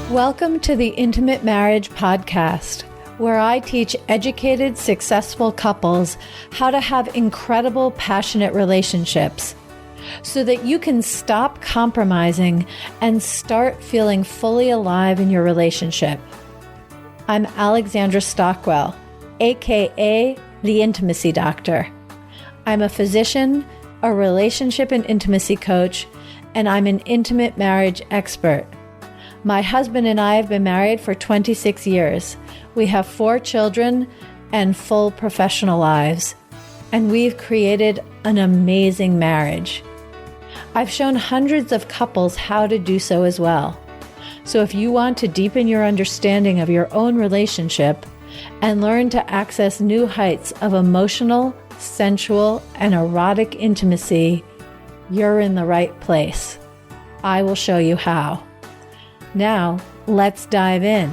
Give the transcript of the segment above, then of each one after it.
Welcome to the Intimate Marriage Podcast, where I teach educated, successful couples how to have incredible, passionate relationships so that you can stop compromising and start feeling fully alive in your relationship. I'm Alexandra Stockwell, aka the Intimacy Doctor. I'm a physician, a relationship and intimacy coach, and I'm an intimate marriage expert. My husband and I have been married for 26 years. We have 4 children and full professional lives, and we've created an amazing marriage. I've shown hundreds of couples how to do so as well. So if you want to deepen your understanding of your own relationship and learn to access new heights of emotional, sensual, and erotic intimacy, you're in the right place. I will show you how. Now, let's dive in.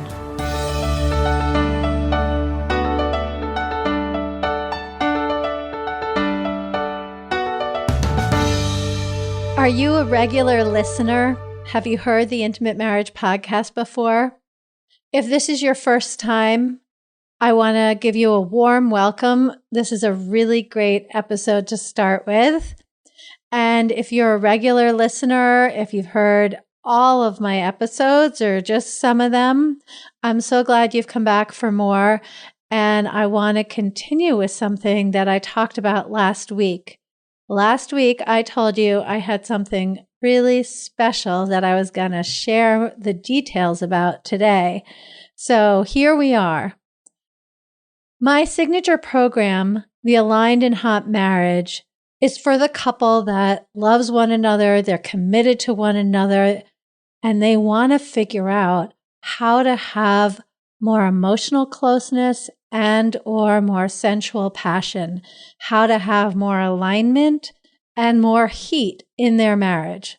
Are you a regular listener? Have you heard the Intimate Marriage Podcast before? If this is your first time, I want to give you a warm welcome. This is a really great episode to start with. And if you're a regular listener, if you've heard all of my episodes or just some of them, I'm so glad you've come back for more. And I want to continue with something that I talked about last week. Last week, I told you I had something really special that I was going to share the details about today. So here we are. My signature program, the Aligned and Hot Marriage, is for the couple that loves one another, they're committed to one another, and they want to figure out how to have more emotional closeness and or more sensual passion, how to have more alignment and more heat in their marriage.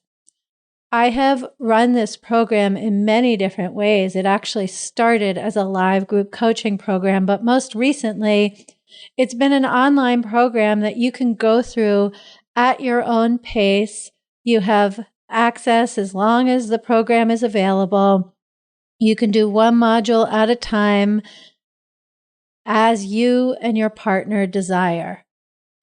I have run this program in many different ways. It actually started as a live group coaching program, but most recently, it's been an online program that you can go through at your own pace. You have access as long as the program is available. You can do one module at a time as you and your partner desire.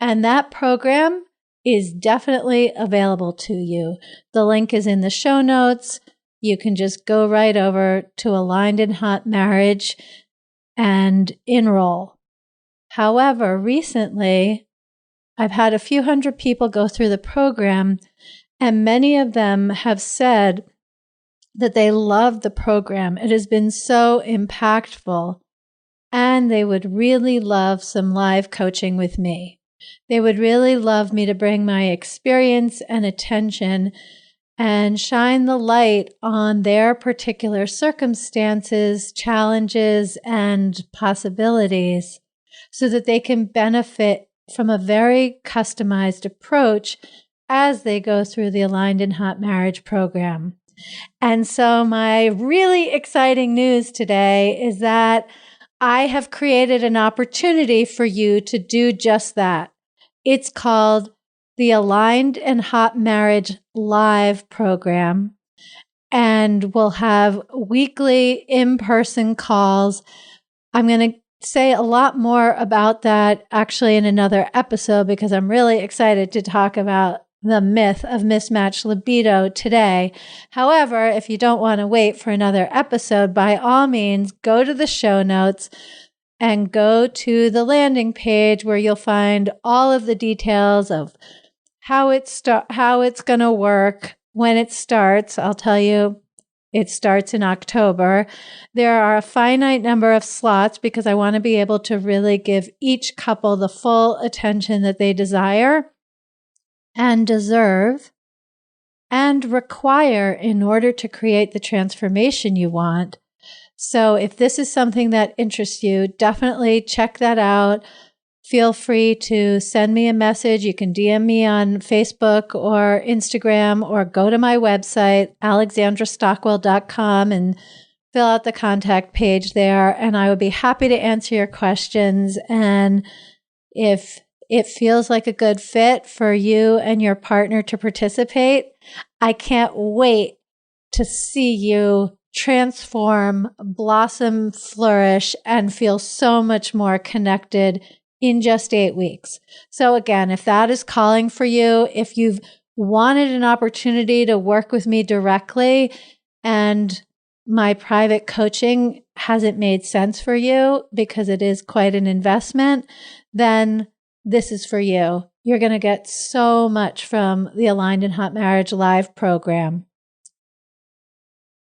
And that program is definitely available to you. The link is in the show notes. You can just go right over to Aligned and Hot Marriage and enroll. However, recently, I've had a few hundred people go through the program, and many of them have said that they love the program. It has been so impactful, and they would really love some live coaching with me. They would really love me to bring my experience and attention and shine the light on their particular circumstances, challenges, and possibilities so that they can benefit from a very customized approach as they go through the Aligned and Hot Marriage program. And so my really exciting news today is that I have created an opportunity for you to do just that. It's called the Aligned and Hot Marriage Live program, and we'll have weekly in-person calls. I'm going to say a lot more about that actually in another episode because I'm really excited to talk about the myth of mismatched libido today. However, if you don't want to wait for another episode, by all means, go to the show notes and go to the landing page where you'll find all of the details of how it's going to work, when it starts. I'll tell you, it starts in October. There are a finite number of slots because I want to be able to really give each couple the full attention that they desire and deserve and require in order to create the transformation you want. So if this is something that interests you, definitely check that out. Feel free to send me a message. You can DM me on Facebook or Instagram or go to my website, alexandrastockwell.com, and fill out the contact page there. And I would be happy to answer your questions. And if it feels like a good fit for you and your partner to participate, I can't wait to see you transform, blossom, flourish, and feel so much more connected in just 8 weeks. So again, if that is calling for you, if you've wanted an opportunity to work with me directly and my private coaching hasn't made sense for you because it is quite an investment, then this is for you. You're going to get so much from the Aligned in Hot Marriage Live program.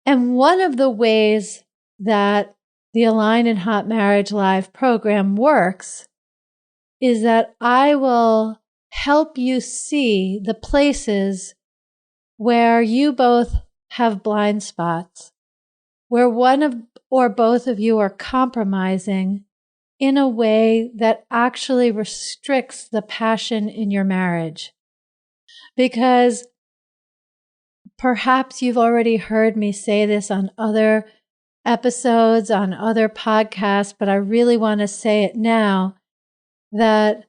And one of the ways that the Aligned in Hot Marriage Live program works is that I will help you see the places where you both have blind spots, where one of or both of you are compromising in a way that actually restricts the passion in your marriage. Because perhaps you've already heard me say this on other episodes, on other podcasts, but I really want to say it now, that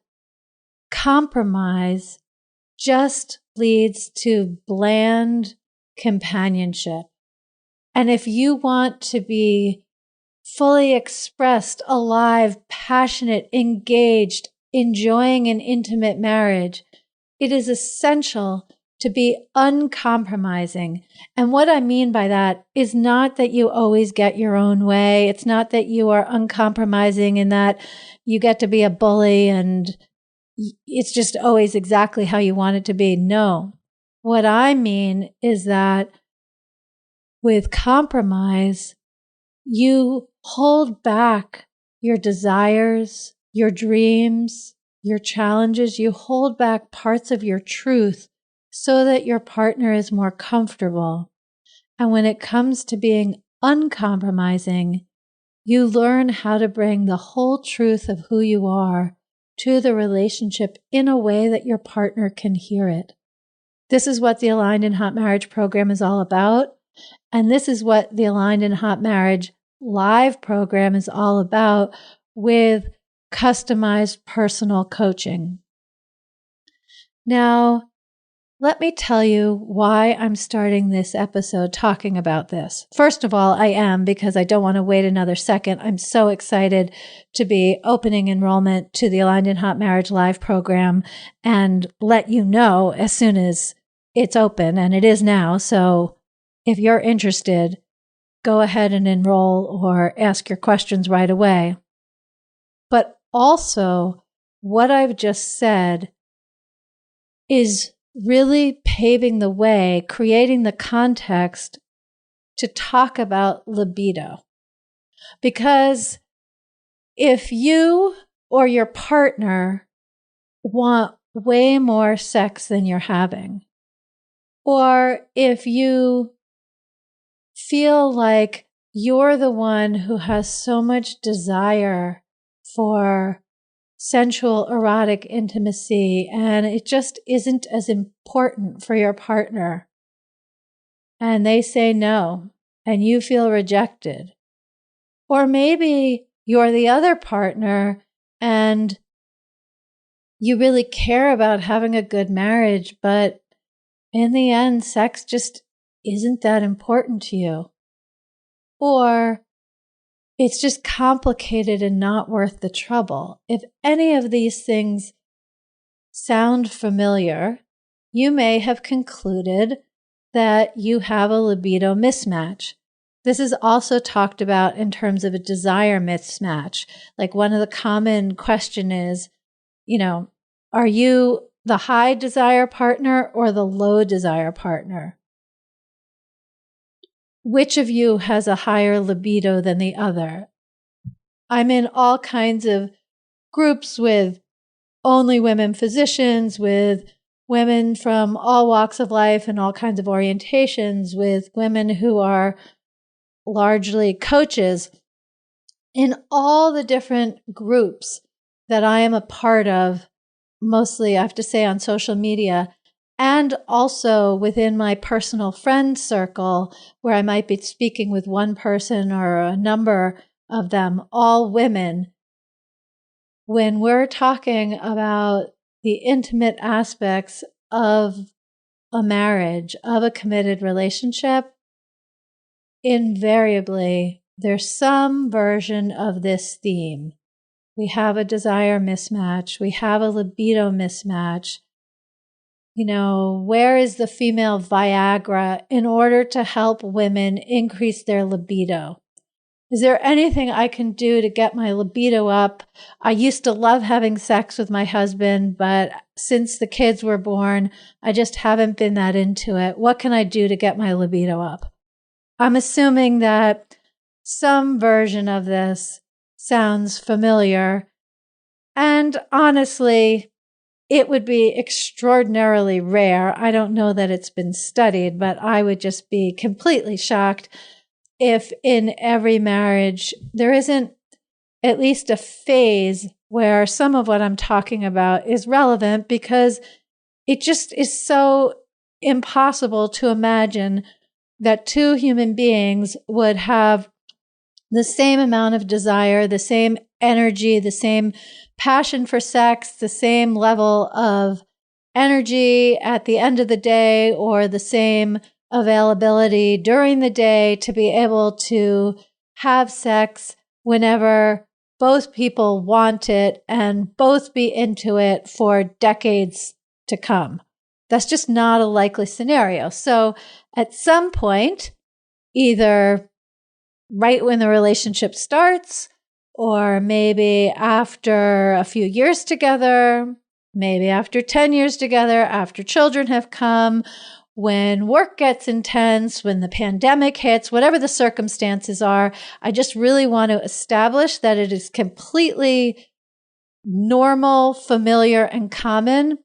compromise just leads to bland companionship. And if you want to be fully expressed, alive, passionate, engaged, enjoying an intimate marriage, it is essential to be uncompromising. And what I mean by that is not that you always get your own way. It's not that you are uncompromising in that you get to be a bully and it's just always exactly how you want it to be. No. What I mean is that with compromise, you hold back your desires, your dreams, your challenges. You hold back parts of your truth so that your partner is more comfortable. And when it comes to being uncompromising, you learn how to bring the whole truth of who you are to the relationship in a way that your partner can hear it. This is what the Aligned in Hot Marriage program is all about. And this is what the Aligned in Hot Marriage Live program is all about with customized personal coaching. Now, let me tell you why I'm starting this episode talking about this. First of all, I am because I don't want to wait another second. I'm so excited to be opening enrollment to the Aligned in Hot Marriage Live program and let you know as soon as it's open, and it is now. So if you're interested, go ahead and enroll or ask your questions right away. But also, what I've just said is really paving the way, creating the context to talk about libido. Because if you or your partner want way more sex than you're having, or if you feel like you're the one who has so much desire for sensual, erotic intimacy, and it just isn't as important for your partner, and they say no, and you feel rejected. Or maybe you're the other partner and you really care about having a good marriage, but in the end, sex just isn't that important to you. Or it's just complicated and not worth the trouble. If any of these things sound familiar, you may have concluded that you have a libido mismatch. This is also talked about in terms of a desire mismatch. Like one of the common question is, are you the high desire partner or the low desire partner? Which of you has a higher libido than the other? I'm in all kinds of groups with only women physicians, with women from all walks of life and all kinds of orientations, with women who are largely coaches. In all the different groups that I am a part of, mostly I have to say on social media, and also within my personal friend circle, where I might be speaking with one person or a number of them, all women, when we're talking about the intimate aspects of a marriage, of a committed relationship, invariably there's some version of this theme. We have a desire mismatch. We have a libido mismatch. Where is the female Viagra in order to help women increase their libido? Is there anything I can do to get my libido up? I used to love having sex with my husband, but since the kids were born, I just haven't been that into it. What can I do to get my libido up? I'm assuming that some version of this sounds familiar. And honestly, it would be extraordinarily rare. I don't know that it's been studied, but I would just be completely shocked if in every marriage there isn't at least a phase where some of what I'm talking about is relevant, because it just is so impossible to imagine that two human beings would have the same amount of desire, the same energy, the same passion for sex, the same level of energy at the end of the day, or the same availability during the day to be able to have sex whenever both people want it and both be into it for decades to come. That's just not a likely scenario. So at some point, either right when the relationship starts, or maybe after a few years together, maybe after 10 years together, after children have come, when work gets intense, when the pandemic hits, whatever the circumstances are, I just really want to establish that it is completely normal, familiar, and common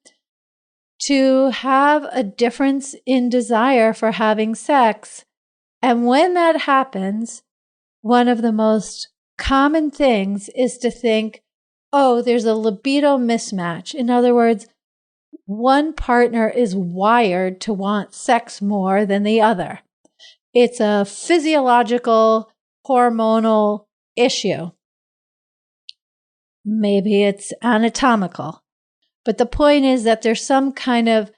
to have a difference in desire for having sex. And when that happens, one of the most common things is to think, oh, there's a libido mismatch. In other words, one partner is wired to want sex more than the other. It's a physiological, hormonal issue. Maybe it's anatomical. But the point is that there's some kind of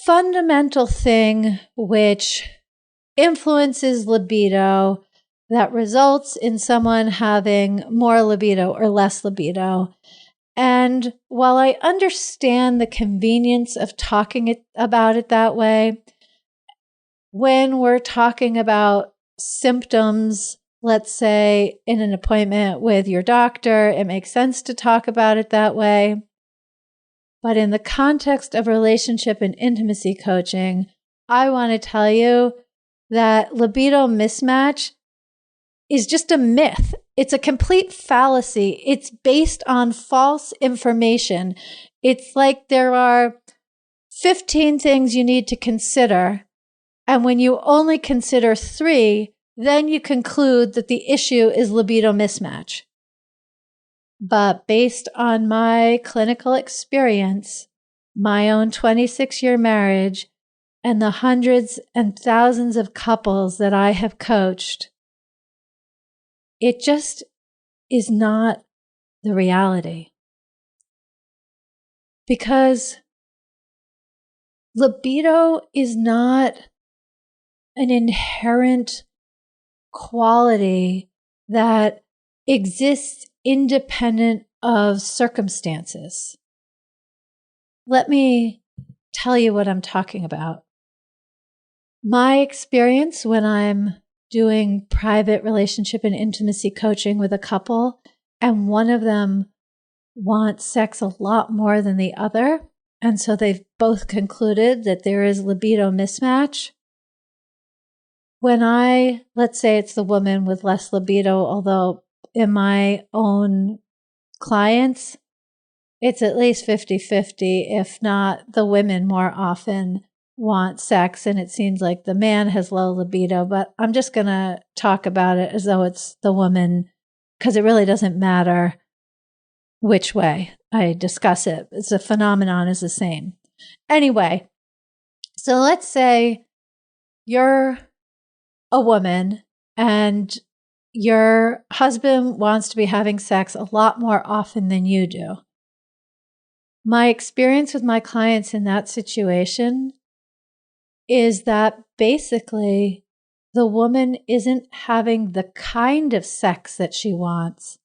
fundamental thing which influences libido that results in someone having more libido or less libido. And while I understand the convenience of talking about it that way, when we're talking about symptoms, let's say in an appointment with your doctor, it makes sense to talk about it that way. But in the context of relationship and intimacy coaching, I want to tell you that libido mismatch is just a myth. It's a complete fallacy. It's based on false information. It's like there are 15 things you need to consider. And when you only consider 3, then you conclude that the issue is libido mismatch. But based on my clinical experience, my own 26-year marriage, and the hundreds and thousands of couples that I have coached, it just is not the reality. Because libido is not an inherent quality that exists independent of circumstances. Let me tell you what I'm talking about. My experience when I'm doing private relationship and intimacy coaching with a couple, and one of them wants sex a lot more than the other, and so they've both concluded that there is libido mismatch. When let's say it's the woman with less libido, although in my own clients, it's at least 50-50, if not the women more often want sex, and it seems like the man has low libido. But I'm just going to talk about it as though it's the woman, because it really doesn't matter which way I discuss it. The phenomenon is the same. Anyway, so let's say you're a woman and your husband wants to be having sex a lot more often than you do. My experience with my clients in that situation is that basically the woman isn't having the kind of sex that she wants.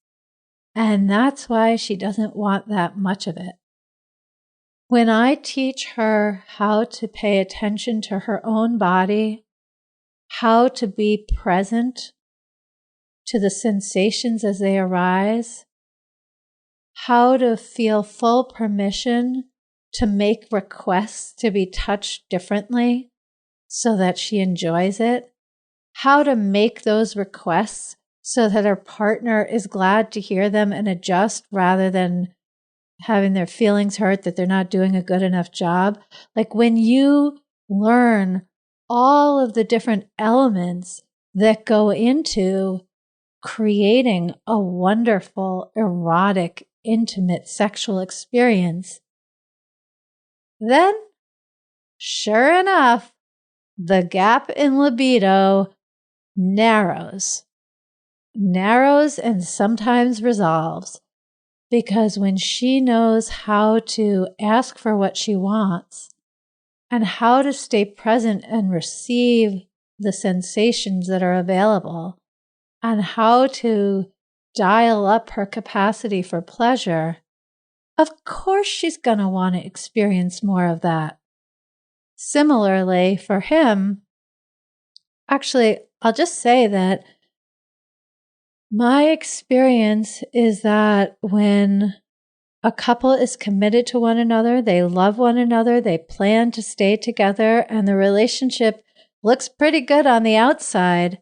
And that's why she doesn't want that much of it. When I teach her how to pay attention to her own body, how to be present to the sensations as they arise, how to feel full permission to make requests to be touched differently so that she enjoys it, how to make those requests so that her partner is glad to hear them and adjust rather than having their feelings hurt that they're not doing a good enough job. Like when you learn all of the different elements that go into creating a wonderful, erotic, intimate sexual experience, then, sure enough, the gap in libido narrows and sometimes resolves. Because when she knows how to ask for what she wants and how to stay present and receive the sensations that are available and how to dial up her capacity for pleasure, of course she's going to want to experience more of that. Similarly, for him, actually, I'll just say that my experience is that when a couple is committed to one another, they love one another, they plan to stay together, and the relationship looks pretty good on the outside,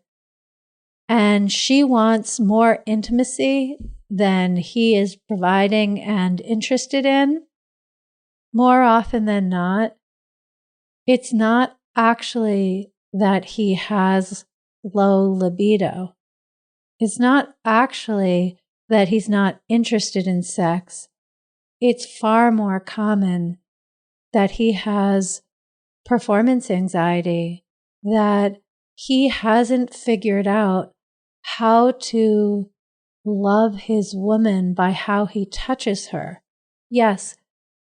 and she wants more intimacy than he is providing and interested in, more often than not, it's not actually that he has low libido. It's not actually that he's not interested in sex. It's far more common that he has performance anxiety, that he hasn't figured out how to love his woman by how he touches her. Yes,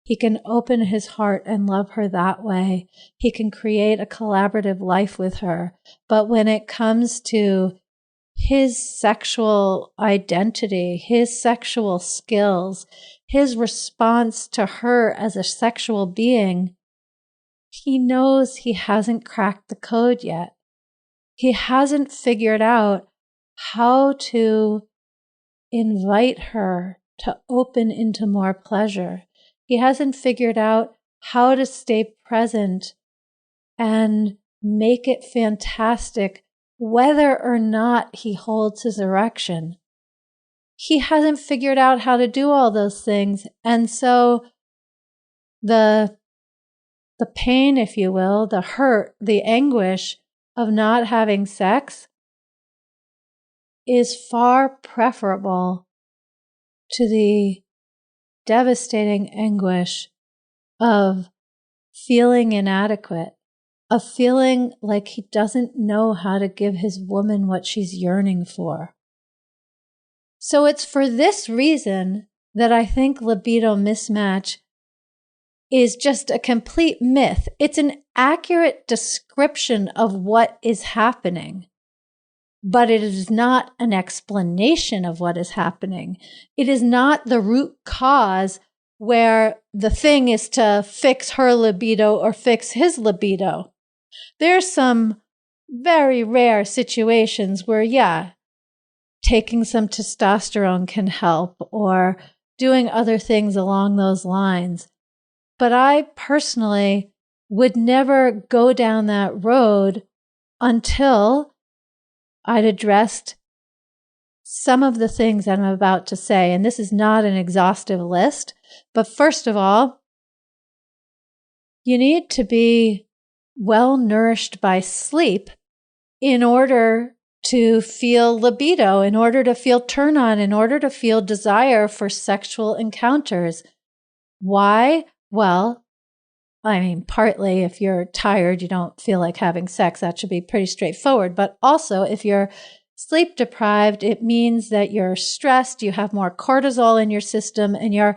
he can open his heart and love her that way. He can create a collaborative life with her. But when it comes to his sexual identity, his sexual skills, his response to her as a sexual being, he knows he hasn't cracked the code yet. He hasn't figured out how to invite her to open into more pleasure. He hasn't figured out how to stay present and make it fantastic whether or not he holds his erection. He hasn't figured out how to do all those things. And so the pain, if you will, the hurt, the anguish of not having sex is far preferable to the devastating anguish of feeling inadequate, of feeling like he doesn't know how to give his woman what she's yearning for. So it's for this reason that I think libido mismatch is just a complete myth. It's an accurate description of what is happening, but it is not an explanation of what is happening. It is not the root cause where the thing is to fix her libido or fix his libido. There's some very rare situations where, yeah, taking some testosterone can help or doing other things along those lines. But I personally would never go down that road until I'd addressed some of the things that I'm about to say. And this is not an exhaustive list, but first of all, you need to be well nourished by sleep in order to feel libido, in order to feel turn on, in order to feel desire for sexual encounters. Why? Well, I mean, partly if you're tired, you don't feel like having sex, that should be pretty straightforward. But also, if you're sleep deprived, it means that you're stressed, you have more cortisol in your system, and you're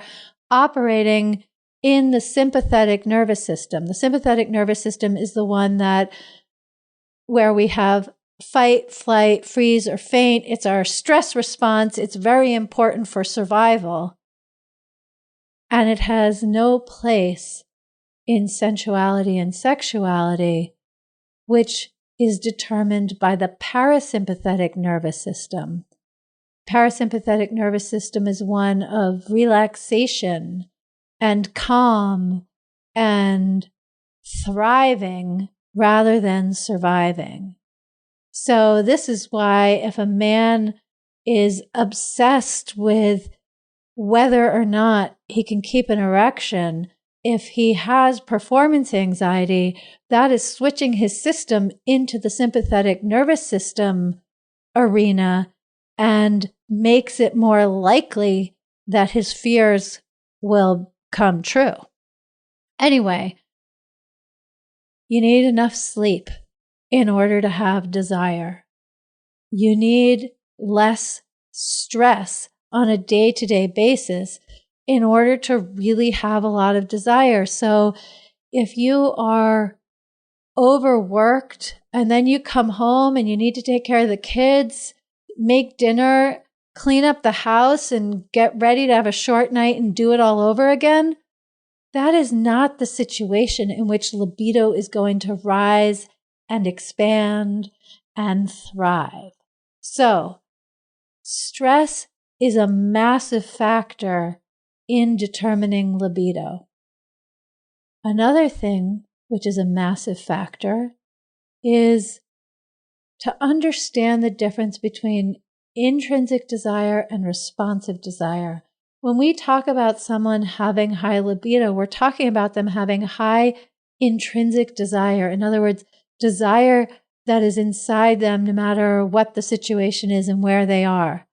operating in the sympathetic nervous system. The sympathetic nervous system is the one where we have fight, flight, freeze, or faint. It's our stress response. It's very important for survival. And it has no place in sensuality and sexuality, which is determined by the parasympathetic nervous system. Parasympathetic nervous system is one of relaxation and calm and thriving rather than surviving. So this is why if a man is obsessed with whether or not he can keep an erection, if he has performance anxiety, that is switching his system into the sympathetic nervous system arena and makes it more likely that his fears will come true. Anyway, you need enough sleep in order to have desire. You need less stress on a day-to-day basis in order to really have a lot of desire. So if you are overworked and then you come home and you need to take care of the kids, make dinner, clean up the house, and get ready to have a short night and do it all over again, that is not the situation in which libido is going to rise and expand and thrive. So, stress is a massive factor in determining libido. Another thing, which is a massive factor, is to understand the difference between intrinsic desire and responsive desire. When we talk about someone having high libido, we're talking about them having high intrinsic desire. In other words, desire that is inside them no matter what the situation is and where they are,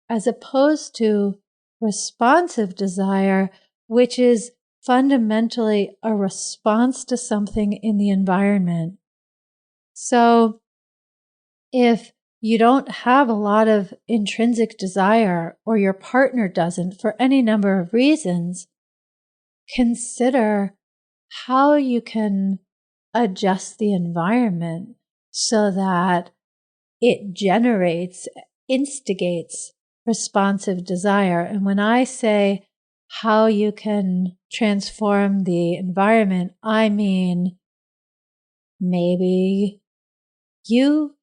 as opposed to responsive desire, which is fundamentally a response to something in the environment. So if you don't have a lot of intrinsic desire, or your partner doesn't for any number of reasons, consider how you can adjust the environment so that it instigates responsive desire. And when I say how you can transform the environment, I mean maybe you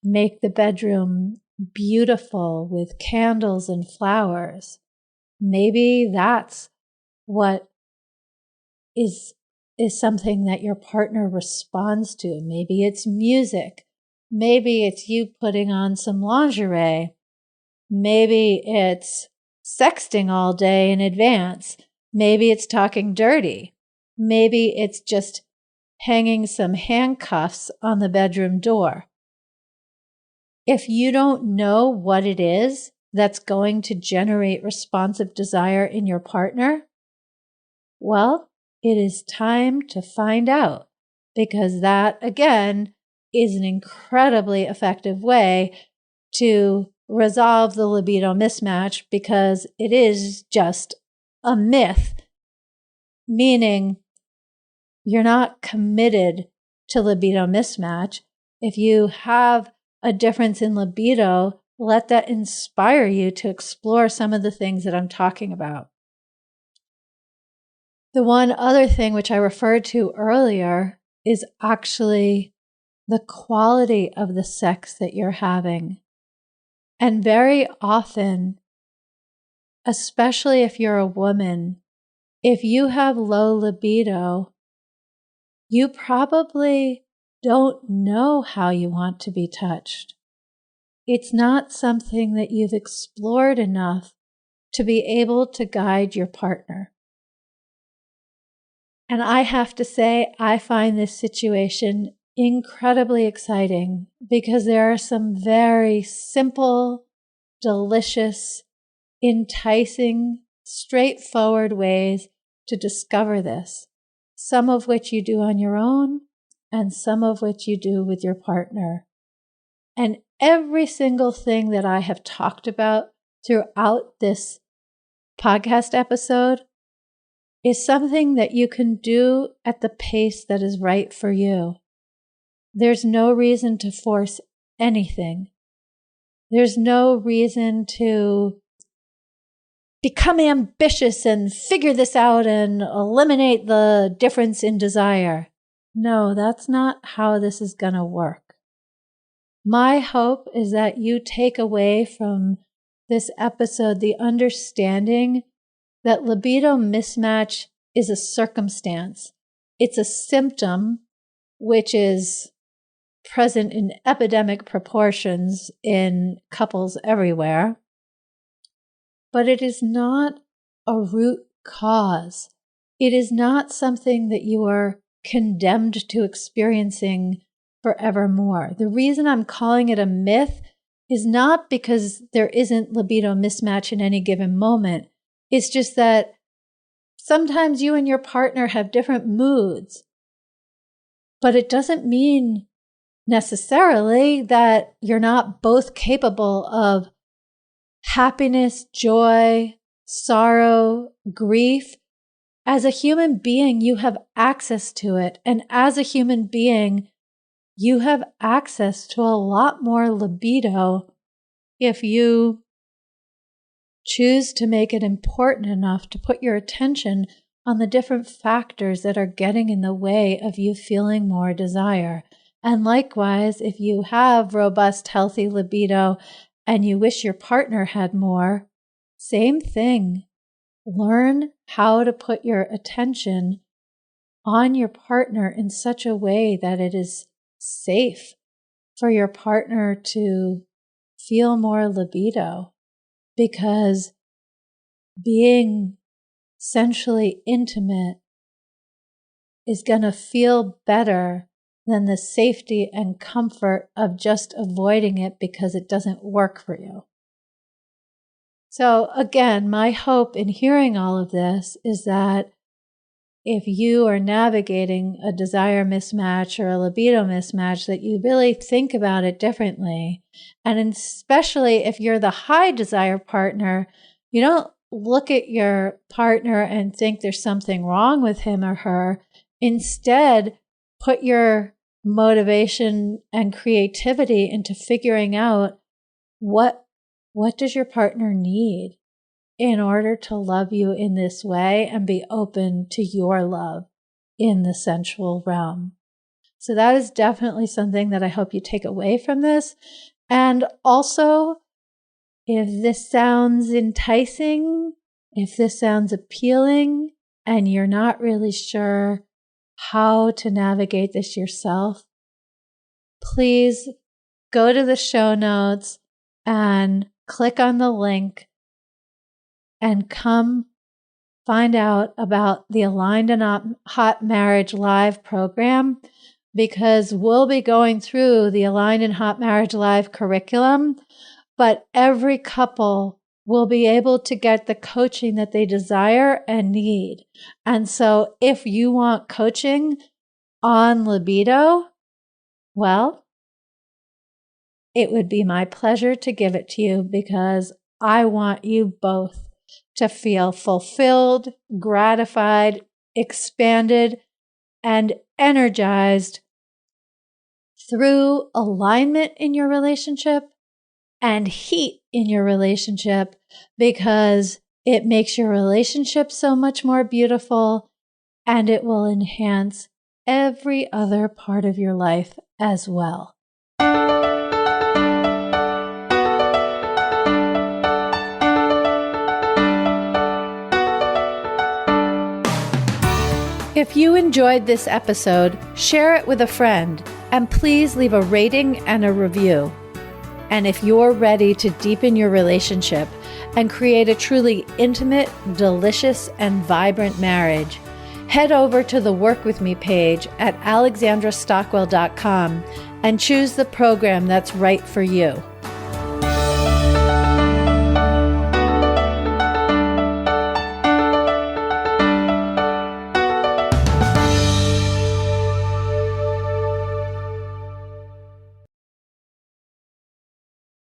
make the bedroom beautiful with candles and flowers. Maybe that's what is something that your partner responds to. Maybe it's music. Maybe it's you putting on some lingerie. Maybe it's sexting all day in advance. Maybe it's talking dirty. Maybe it's just hanging some handcuffs on the bedroom door. If you don't know what it is that's going to generate responsive desire in your partner, well, it is time to find out, because that, again, is an incredibly effective way to resolve the libido mismatch, because it is just a myth, meaning you're not committed to libido mismatch. If you have a difference in libido, let that inspire you to explore some of the things that I'm talking about. The one other thing which I referred to earlier is actually the quality of the sex that you're having. And very often, especially if you're a woman, if you have low libido, you probably don't know how you want to be touched. It's not something that you've explored enough to be able to guide your partner. And I have to say, I find this situation incredibly exciting, because there are some very simple, delicious, enticing, straightforward ways to discover this, some of which you do on your own and some of which you do with your partner. And every single thing that I have talked about throughout this podcast episode is something that you can do at the pace that is right for you. There's no reason to force anything. There's no reason to become ambitious and figure this out and eliminate the difference in desire. No, that's not how this is going to work. My hope is that you take away from this episode the understanding that libido mismatch is a circumstance. It's a symptom which is present in epidemic proportions in couples everywhere. But it is not a root cause. It is not something that you are condemned to experiencing forevermore. The reason I'm calling it a myth is not because there isn't libido mismatch in any given moment. It's just that sometimes you and your partner have different moods. But it doesn't mean necessarily that you're not both capable of happiness, joy, sorrow, grief. As a human being, you have access to it. And as a human being, you have access to a lot more libido if you choose to make it important enough to put your attention on the different factors that are getting in the way of you feeling more desire. And likewise, if you have robust, healthy libido and you wish your partner had more, same thing. Learn how to put your attention on your partner in such a way that it is safe for your partner to feel more libido. Because being sensually intimate is going to feel better than the safety and comfort of just avoiding it because it doesn't work for you. So again, my hope in hearing all of this is that if you are navigating a desire mismatch or a libido mismatch, that you really think about it differently. And especially if you're the high desire partner, you don't look at your partner and think there's something wrong with him or her. Instead, put your motivation and creativity into figuring out what does your partner need in order to love you in this way and be open to your love in the sensual realm. So that is definitely something that I hope you take away from this. And also, if this sounds enticing, if this sounds appealing, and you're not really sure how to navigate this yourself, please go to the show notes and click on the link and come find out about the Aligned and Hot Marriage Live program, because we'll be going through the Aligned and Hot Marriage Live curriculum, but every couple will be able to get the coaching that they desire and need. And so if you want coaching on libido, well, it would be my pleasure to give it to you, because I want you both to feel fulfilled, gratified, expanded, and energized through alignment in your relationship and heat in your relationship, because it makes your relationship so much more beautiful and it will enhance every other part of your life as well. If you enjoyed this episode, share it with a friend, and please leave a rating and a review. And if you're ready to deepen your relationship and create a truly intimate, delicious, and vibrant marriage, head over to the Work With Me page at alexandrastockwell.com and choose the program that's right for you.